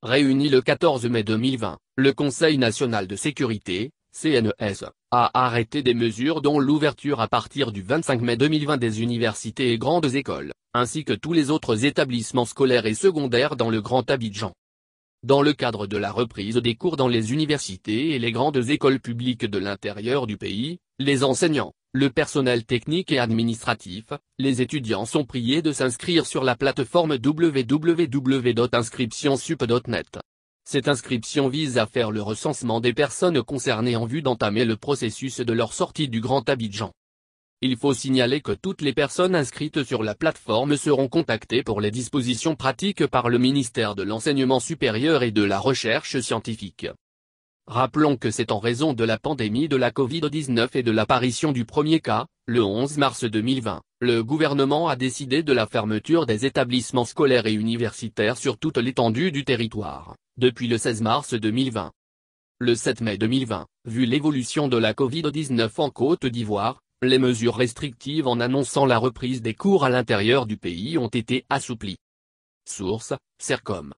Réuni le 14 mai 2020, le Conseil national de sécurité, CNES, a arrêté des mesures dont l'ouverture à partir du 25 mai 2020 des universités et grandes écoles, ainsi que tous les autres établissements scolaires et secondaires dans le Grand Abidjan. Dans le cadre de la reprise des cours dans les universités et les grandes écoles publiques de l'intérieur du pays, les enseignants, le personnel technique et administratif, les étudiants sont priés de s'inscrire sur la plateforme www.inscriptionsup.net. Cette inscription vise à faire le recensement des personnes concernées en vue d'entamer le processus de leur sortie du Grand Abidjan. Il faut signaler que toutes les personnes inscrites sur la plateforme seront contactées pour les dispositions pratiques par le ministère de l'Enseignement supérieur et de la Recherche scientifique. Rappelons que c'est en raison de la pandémie de la Covid-19 et de l'apparition du premier cas, le 11 mars 2020, le gouvernement a décidé de la fermeture des établissements scolaires et universitaires sur toute l'étendue du territoire, depuis le 16 mars 2020. Le 7 mai 2020, vu l'évolution de la Covid-19 en Côte d'Ivoire, les mesures restrictives en annonçant la reprise des cours à l'intérieur du pays ont été assouplies. Source, Sercom.